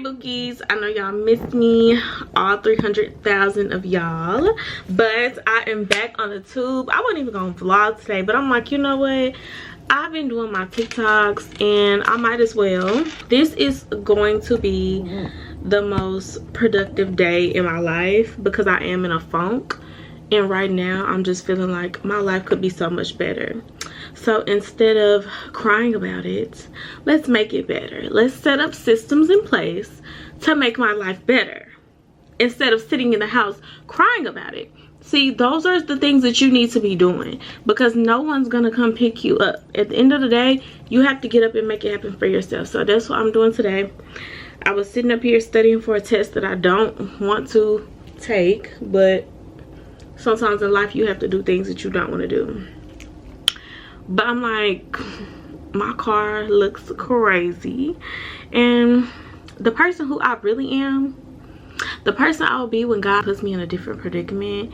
bookies, I know y'all missed me, all 300,000 of y'all, but I am back on the tube. I wasn't even gonna vlog today, but I'm like, you know what, I've been doing my TikToks and I might as well. This is going to be the most productive day in my life because I am in a funk, and right now I'm just feeling like my life could be so much better. So instead of crying about it, let's make it better. Let's set up systems in place to make my life better instead of sitting in the house crying about it. See, those are the things that you need to be doing because no one's gonna come pick you up. At the end of the day, you have to get up and make it happen for yourself. So that's what I'm doing today. I was sitting up here studying for a test that I don't want to take, but sometimes in life you have to do things that you don't want to do. But I'm like, my car looks crazy, and the person who I really am, the person I will be when God puts me in a different predicament,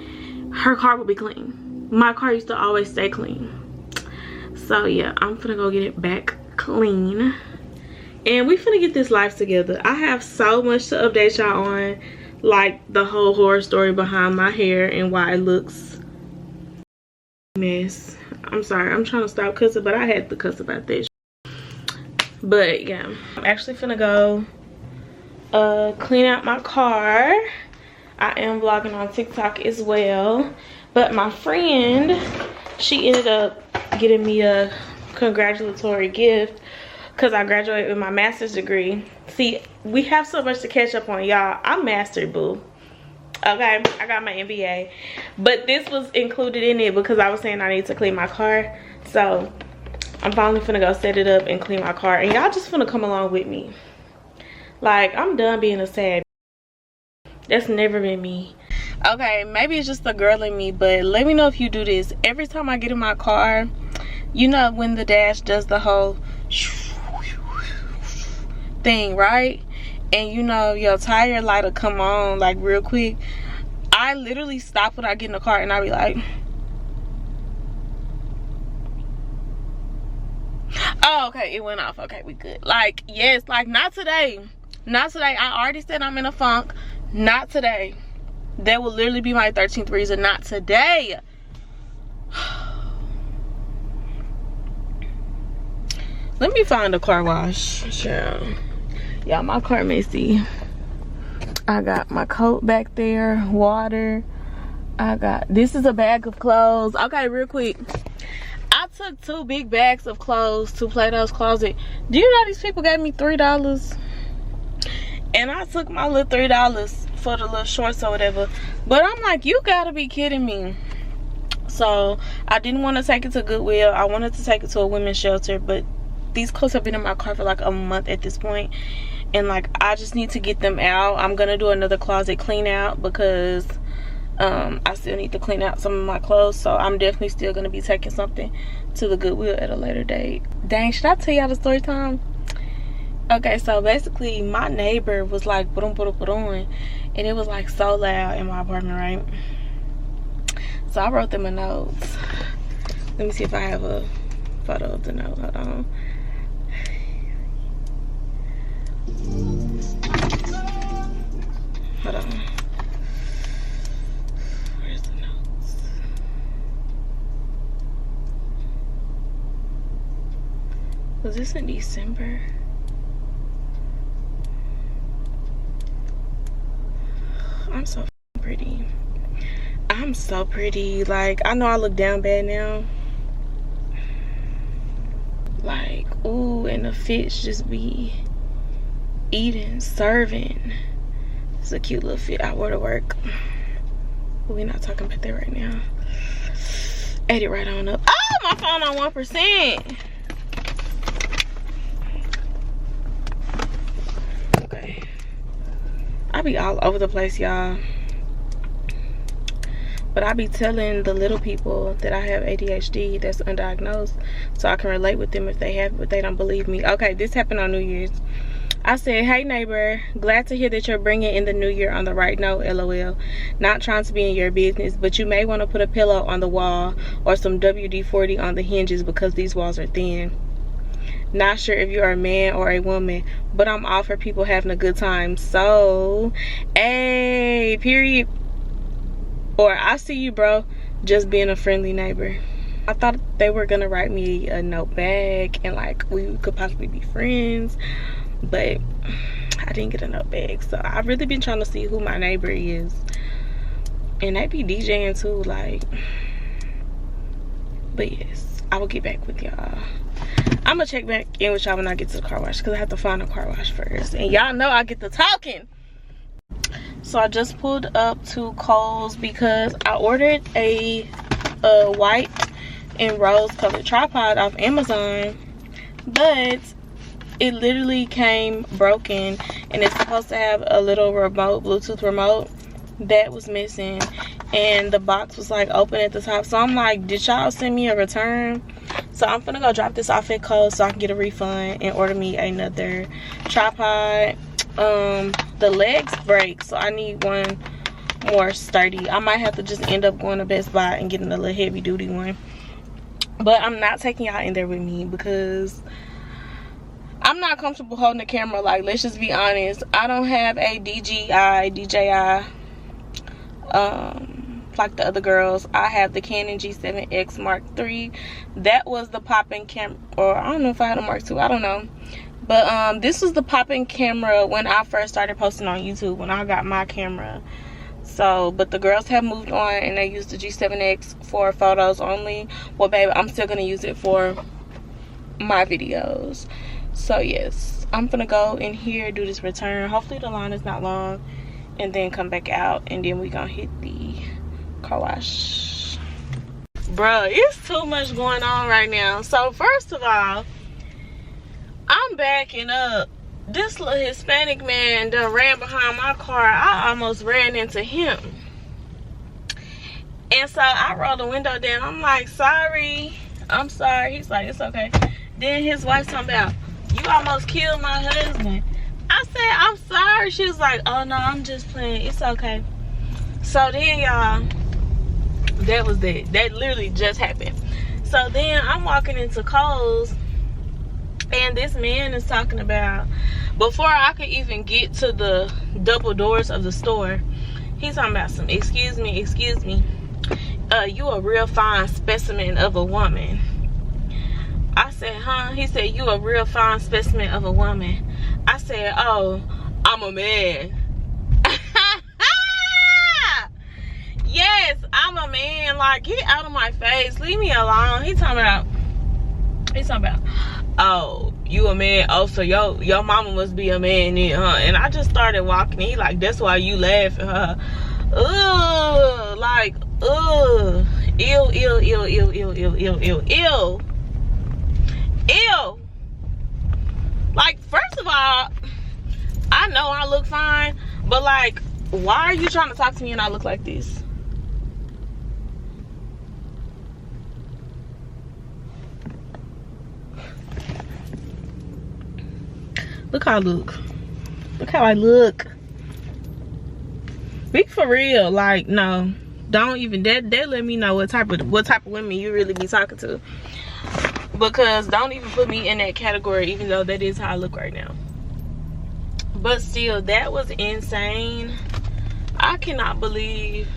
her car will be clean. My car used to always stay clean. So yeah, I'm finna go get it back clean, and we finna get this life together. I have so much to update y'all on, like the whole horror story behind my hair and why it looks mess. I'm sorry, I'm trying to stop cussing, but I had to cuss about this. But yeah, I'm actually finna go clean out my car. I am vlogging on TikTok as well, but my friend, she ended up getting me a congratulatory gift because I graduated with my master's degree. See, we have so much to catch up on, y'all. I'm mastered, boo. Okay, I got my MBA, but this was included in it because I was saying I need to clean my car. So I'm finally finna go set it up and clean my car, and y'all just finna come along with me. Like, I'm done being a sad. That's never been me. Okay, maybe it's just the girl in me, but let me know if you do this. Every time I get in my car, you know when the dash does the whole thing, right? And you know your tire light will come on like real quick. I literally stop when I get in the car and I be like, oh, okay, it went off. Okay, we good. Like, yes, like not today. Not today. I already said I'm in a funk. Not today. That will literally be my 13th reason. Not today. Let me find a car wash. Sure. Y'all, my car messy. I got my coat back there, water. I got, this is a bag of clothes. Okay, real quick. I took 2 big bags of clothes to Plato's Closet. Do you know these people gave me $3? And I took my little $3 for the little shorts or whatever. But I'm like, you gotta be kidding me. So I didn't want to take it to Goodwill. I wanted to take it to a women's shelter, but these clothes have been in my car for like a month at this point, and like I just need to get them out. I'm gonna do another closet clean out because I still need to clean out some of my clothes, so I'm definitely still gonna be taking something to the Goodwill at a later date. Dang, should I tell y'all the story time? Okay, so basically my neighbor was like boom, and it was like so loud in my apartment, right? So I wrote them a note. Let me see if I have a photo of the note. Hold on. Hold on. Where's the notes? Was this in December? I'm so pretty. I'm so pretty. Like, I know I look down bad now. Like, ooh, and the fits just be eating, serving. It's a cute little fit I wore to work. But we're not talking about that right now. Ate it right on up. Oh, my phone on 1%. Okay. I be all over the place, y'all. But I be telling the little people that I have ADHD that's undiagnosed, so I can relate with them if they have it, but they don't believe me. Okay, this happened on New Year's. I said, hey neighbor, glad to hear that you're bringing in the new year on the right note, LOL. Not trying to be in your business, but you may want to put a pillow on the wall or some WD-40 on the hinges because these walls are thin. Not sure if you're a man or a woman, but I'm all for people having a good time. So, hey, period. Or I see you, bro. Just being a friendly neighbor. I thought they were gonna write me a note back and like we could possibly be friends, but I didn't get a note back. So I've really been trying to see who my neighbor is, and they be DJing too, like. But yes, I will get back with y'all. I'm gonna check back in with y'all when I get to the car wash, because I have to find a car wash first, and y'all know I get to talking. So I just pulled up to Kohl's because I ordered a white and rose colored tripod off Amazon, but it literally came broken, and it's supposed to have a little remote, Bluetooth remote, that was missing, and the box was like open at the top. So I'm like, did y'all send me a return? So I'm gonna go drop this off at Kohl's so I can get a refund and order me another tripod. The legs break, so I need one more sturdy. I might have to just end up going to Best Buy and getting a little heavy duty one, but I'm not taking y'all in there with me because I'm not comfortable holding the camera. Like, let's just be honest, I don't have a DJI like the other girls. I have the Canon G7X Mark III. That was the popping camera, or I don't know if I had a Mark II, I don't know. But this was the popping camera when I first started posting on YouTube, when I got my camera. So, but the girls have moved on and they use the G7X for photos only. Well, baby, I'm still gonna use it for my videos. So yes, I'm gonna go in here, do this return. Hopefully the line is not long, and then come back out, and then we gonna hit the car wash. Bruh, it's too much going on right now. So first of all, I'm backing up. This little Hispanic man done ran behind my car. I almost ran into him. And so I rolled the window down. I'm like, sorry. I'm sorry. He's like, it's okay. Then his wife talking about, you almost killed my husband. I said, I'm sorry. She was like, oh no, I'm just playing. It's okay. So then, y'all, that was it. That literally just happened. So then I'm walking into Kohl's, and this man is talking about, before I could even get to the double doors of the store, he's talking about some, excuse me, you a real fine specimen of a woman. I said, huh? He said, you a real fine specimen of a woman. I said, oh, I'm a man. Yes, I'm a man. Like, get out of my face. Leave me alone. He's talking about, oh, you a man? Oh, so your mama must be a man then, huh? And I just started walking. He like, that's why you laughing, huh? Ugh, like, ugh. Ew. Like, first of all, I know I look fine, but like, why are you trying to talk to me and I look like this? Look how I look. Look how I look. Be for real. Like, no. Don't even, that let me know what type of women you really be talking to. Because don't even put me in that category, even though that is how I look right now. But still, that was insane. I cannot believe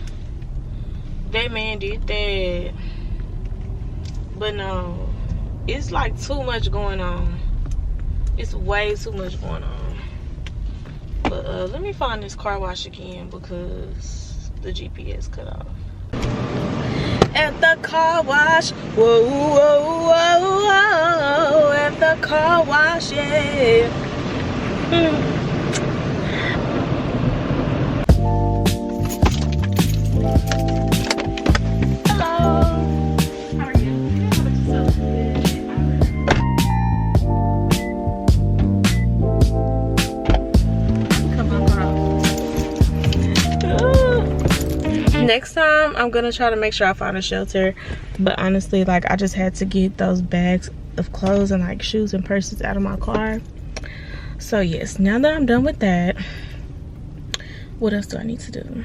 that man did that. But no, it's like too much going on. It's way too much going on. But let me find this car wash again because the GPS cut off. At the car wash, whoa, whoa, whoa, whoa, at the car wash, yeah. Hello. How are you? Next time I'm gonna try to make sure I find a shelter, but honestly, like, I just had to get those bags of clothes and like shoes and purses out of my car. So yes, now that I'm done with that, what else do I need to do?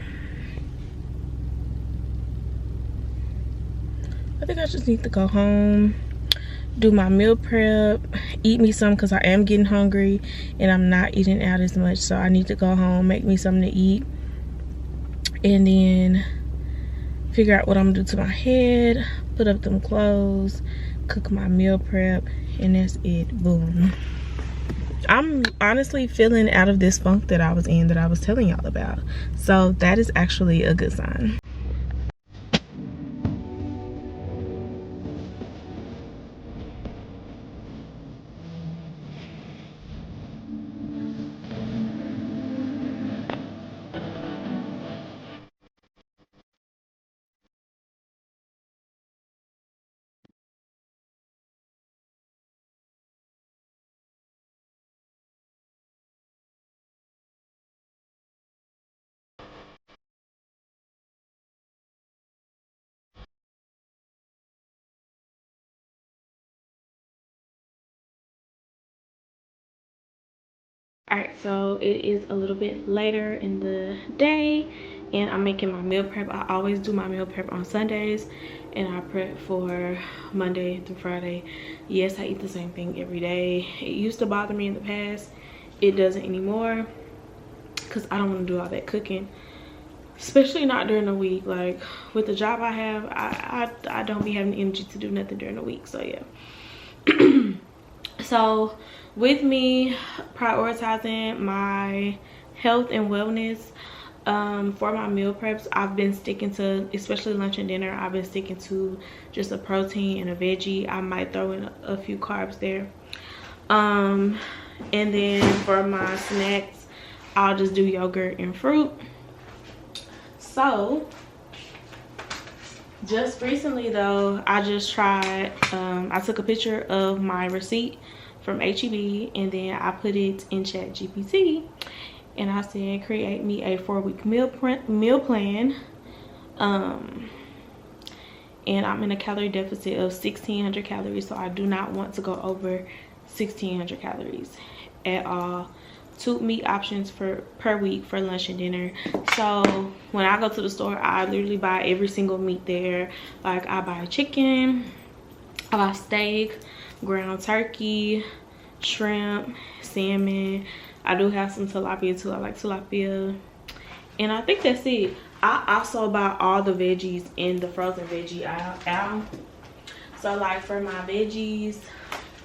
I think I just need to go home, do my meal prep, eat me some because I am getting hungry and I'm not eating out as much, so I need to go home, make me something to eat, and then figure out what I'm gonna do to my head, put up them clothes, cook my meal prep, and that's it. Boom. I'm honestly feeling out of this funk that I was in, that I was telling y'all about, so that is actually a good sign. Alright, so it is a little bit later in the day and I'm making my meal prep. I always do my meal prep on Sundays and I prep for Monday through Friday. Yes, I eat the same thing every day. It used to bother me in the past. It doesn't anymore because I don't want to do all that cooking, especially not during the week. Like with the job I have, I don't be having the energy to do nothing during the week, so yeah. So with me prioritizing my health and wellness, for my meal preps, I've been sticking to, especially lunch and dinner, I've been sticking to just a protein and a veggie. I might throw in a few carbs there, and then for my snacks I'll just do yogurt and fruit. So just recently though, I just tried, I took a picture of my receipt from HEB and then I put it in ChatGPT and I said create me a 4-week meal plan, and I'm in a calorie deficit of 1600 calories, so I do not want to go over 1600 calories at all. 2 meat options per week for lunch and dinner. So when I go to the store, I literally buy every single meat there. Like I buy chicken, I buy steak, ground turkey, shrimp, salmon. I do have some tilapia too. I like tilapia, and I think that's it. I also buy all the veggies in the frozen veggie aisle. So like for my veggies,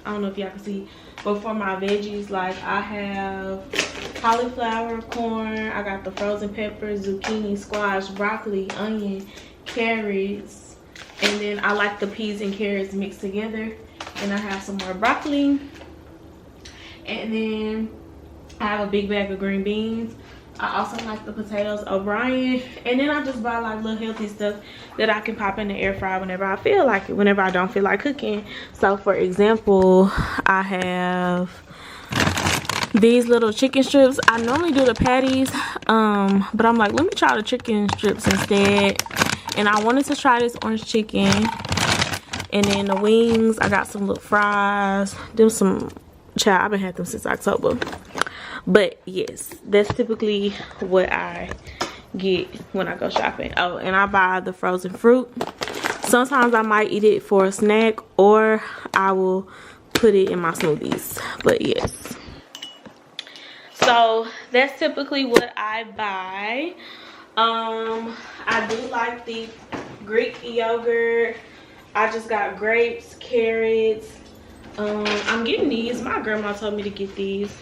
I don't know if y'all can see, but for my veggies, like I have cauliflower, corn, I got the frozen peppers, zucchini, squash, broccoli, onion, carrots, and then I like the peas and carrots mixed together, and I have some more broccoli, and then I have a big bag of green beans. I also like the potatoes O'Brien, and then I just buy like little healthy stuff that I can pop in the air fryer whenever I feel like it, whenever I don't feel like cooking. So for example, I have these little chicken strips. I normally do the patties, but I'm like, let me try the chicken strips instead. And I wanted to try this orange chicken, and then the wings, I got some little fries. Them some, child, I've been had them since October. But yes, that's typically what I get when I go shopping. Oh, and I buy the frozen fruit. Sometimes I might eat it for a snack, or I will put it in my smoothies. But yes, so that's typically what I buy. I do like the Greek yogurt. I just got grapes, carrots. I'm getting these. My grandma told me to get these.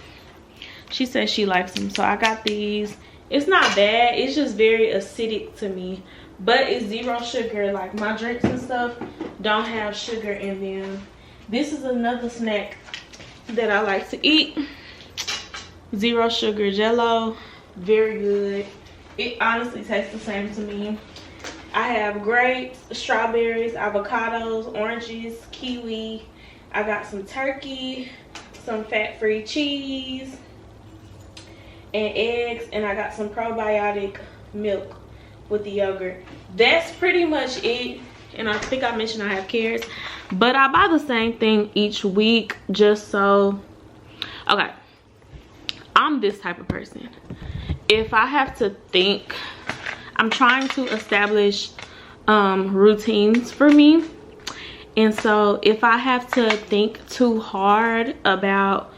She says she likes them, so I got these. It's not bad, it's just very acidic to me, but it's 0 sugar. Like my drinks and stuff don't have sugar in them. This is another snack that I like to eat. 0 sugar Jello, very good. It honestly tastes the same to me. I have grapes, strawberries, avocados, oranges, kiwi. I got some turkey, some fat-free cheese, and eggs, and I got some probiotic milk with the yogurt. That's pretty much it. And I think I mentioned I have carrots, but I buy the same thing each week just so, okay, I'm this type of person. If I have to think, I'm trying to establish routines for me, And so if I have to think too hard about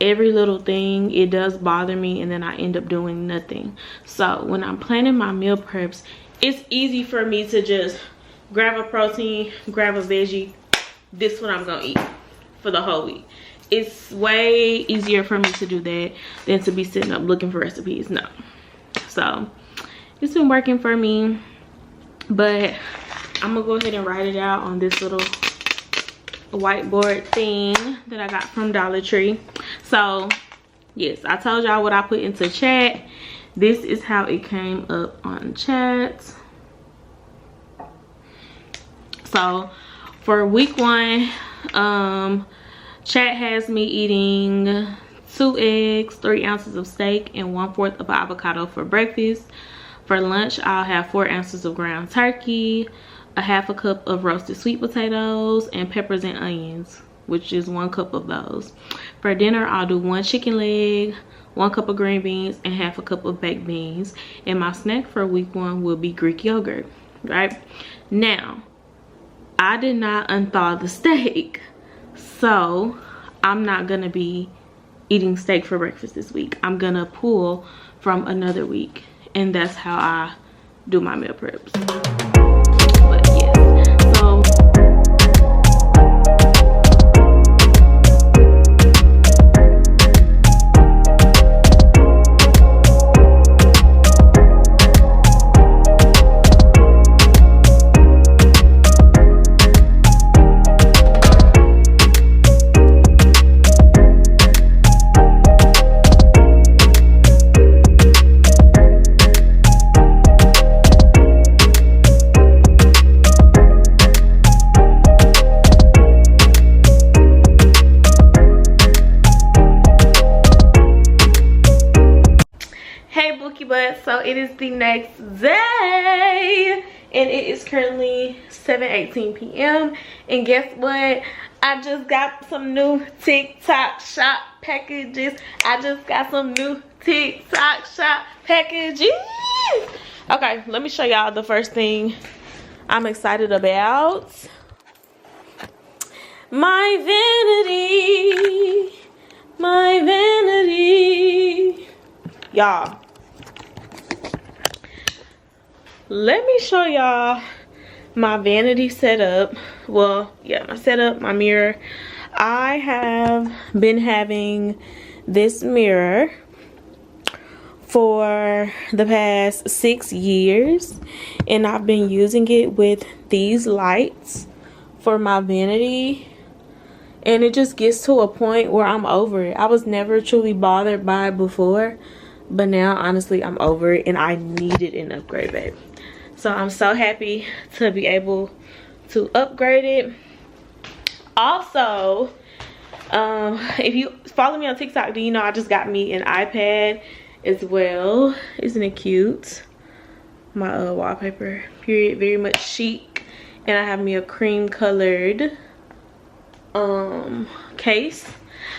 every little thing, it does bother me, and then I end up doing nothing. So when I'm planning my meal preps, it's easy for me to just grab a protein, grab a veggie. This is what I'm gonna eat for the whole week. It's way easier for me to do that than to be sitting up looking for recipes. No. So it's been working for me, but I'm gonna go ahead and write it out on this little whiteboard thing that I got from Dollar Tree. So yes, I told y'all what I put into chat. This is how it came up on chat. So for week 1, chat has me eating 2 eggs, 3 ounces of steak, and 1/4 of avocado for breakfast. For lunch, I'll have 4 ounces of ground turkey, a 1/2 cup of roasted sweet potatoes, and peppers and onions, which is 1 cup of those. For dinner, I'll do 1 chicken leg, 1 cup of green beans, and 1/2 cup of baked beans. And my snack for week 1 will be Greek yogurt, right? Now, I did not unthaw the steak, so I'm not gonna be eating steak for breakfast this week. I'm gonna pull from another week, and that's how I do my meal preps. But yeah, so so it is the next day, and it is currently 7:18 p.m. and guess what? I just got some new TikTok shop packages. Okay, let me show y'all the first thing I'm excited about. My vanity. Y'all, let me show y'all my vanity setup. Well, yeah, my setup, my mirror. I have been having this mirror for the past 6 years, and I've been using it with these lights for my vanity, and it just gets to a point where I'm over it. I was never truly bothered by it before, but now honestly I'm over it, and I needed an upgrade, babe. So I'm so happy to be able to upgrade it. Also, if you follow me on TikTok, do you know I just got me an iPad as well. Isn't it cute? My wallpaper, period, very much chic. And I have me a cream colored case.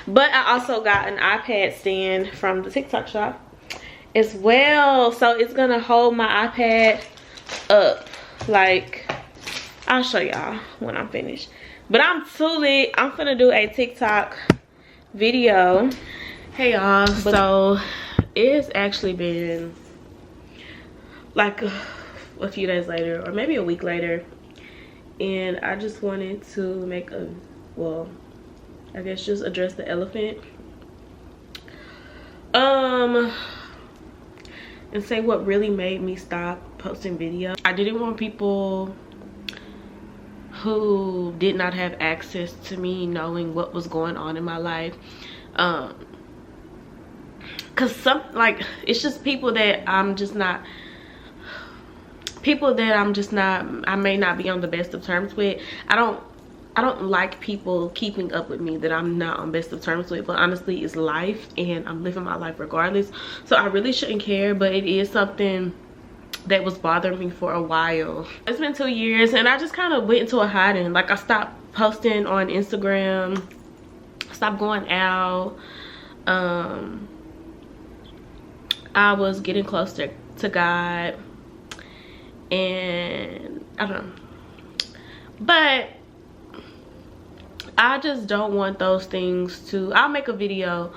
But I also got an iPad stand from the TikTok shop as well. So it's gonna hold my iPad up. Like, I'll show y'all when I'm finished. But I'm too lit. I'm finna do a TikTok video. Hey y'all, so it's actually been like a few days later, or maybe a week later, and I just wanted to make a, well, I guess just address the elephant, and say what really made me stop posting videos. I didn't want people who did not have access to me knowing what was going on in my life, cause it's just people that I'm just not, I may not be on the best of terms with. I don't like people keeping up with me that I'm not on best of terms with, but honestly it's life and I'm living my life regardless. So I really shouldn't care, but it is something that was bothering me for a while. It's been 2 years and I just kind of went into a hiding. Like, I stopped posting on Instagram, stopped going out. I was getting closer to God, and I don't know, but I just don't want those things to, I'll make a video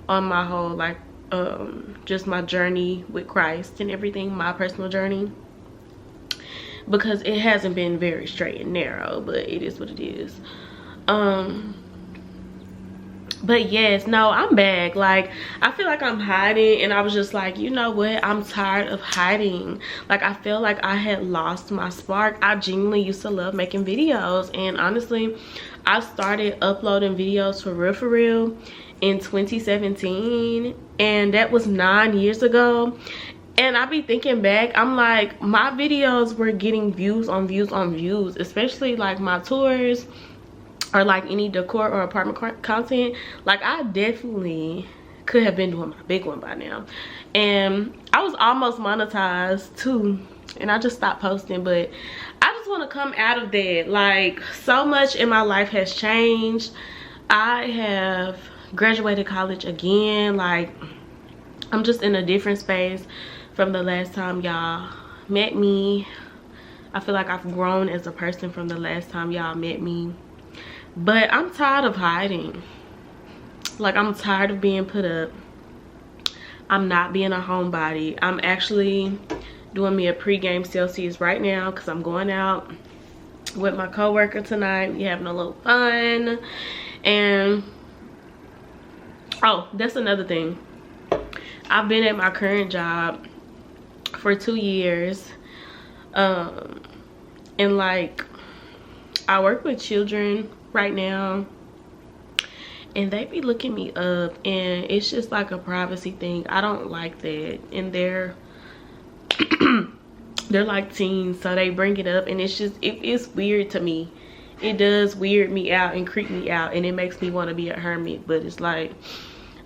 on my whole like just my journey with Christ and everything, my personal journey, because it hasn't been very straight and narrow, but it is what it is. But yes, no, I'm back. Like, I feel like I'm hiding, and I was just like, you know what, I'm tired of hiding. Like, I feel like I had lost my spark. I genuinely used to love making videos, and honestly, I started uploading videos for real in 2017, and that was 9 years ago. And I be thinking back, I'm like, my videos were getting views on views on views, especially like my tours or like any decor or apartment content. Like, I definitely could have been doing my big one by now, and I was almost monetized too, and I just stopped posting. But I just want to come out of that. Like, so much in my life has changed. I have graduated college again. Like, I'm just in a different space from the last time y'all met me. I feel like I've grown as a person from the last time y'all met me. But I'm tired of hiding. Like, I'm tired of being put up. I'm not being a homebody. I'm actually doing me a pregame Celsius right now because I'm going out with my coworker tonight. We having a little fun. And oh, that's another thing. I've been at my current job for 2 years. And like, I work with children right now, and they be looking me up, and it's just like a privacy thing. I don't like that. And they're they're like teens, so they bring it up, and it's just, it's weird to me. It does weird me out and creep me out, and it makes me want to be a hermit. But it's like,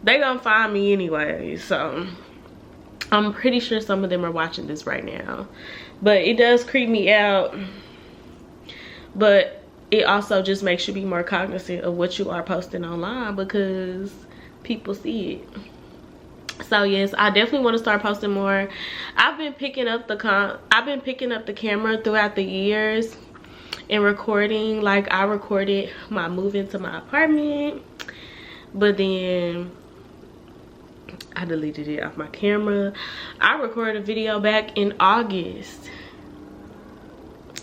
they gonna find me anyway, so I'm pretty sure some of them are watching this right now. But it does creep me out. But it also just makes you be more cognizant of what you are posting online, because people see it. So yes, I definitely want to start posting more. I've been picking up the camera throughout the years and recording. Like, I recorded my move into my apartment, but then I deleted it off my camera. I recorded a video back in August.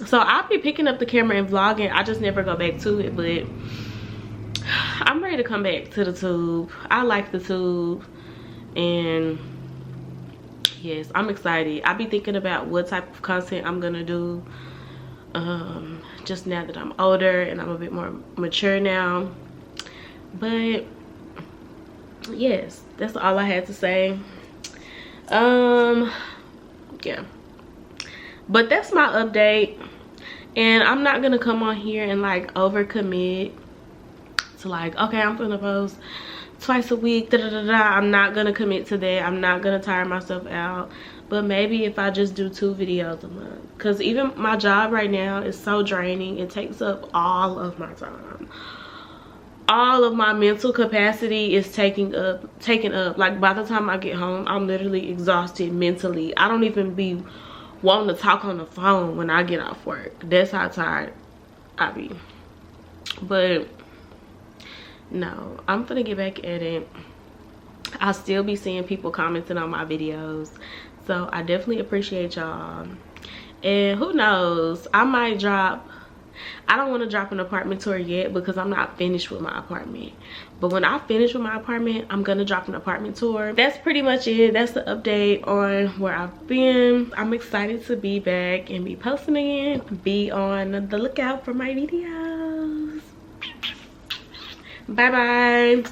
So I'll be picking up the camera and vlogging. I just never go back to it, but I'm ready to come back to the tube. I like the tube, and yes, I'm excited. I be thinking about what type of content I'm gonna do, just now that I'm older and I'm a bit more mature now. But yes, that's all I had to say. Yeah, but that's my update. And I'm not gonna come on here and like overcommit to like, okay, I'm gonna post twice a week, I'm not gonna commit to that. I'm not gonna tire myself out. But maybe if I just do 2 videos a month, because even my job right now is so draining. It takes up all of my time. All of my mental capacity is taken up. Like, by the time I get home, I'm literally exhausted mentally. I don't even be wanting to talk on the phone when I get off work. That's how tired I be. But no, I'm gonna get back at it. I'll still be seeing people commenting on my videos, so I definitely appreciate y'all. And who knows, I might drop, I don't want to drop an apartment tour yet because I'm not finished with my apartment. But when I finish with my apartment, I'm gonna drop an apartment tour. That's pretty much it. That's the update on where I've been. I'm excited to be back and be posting again. Be on the lookout for my videos. Bye bye.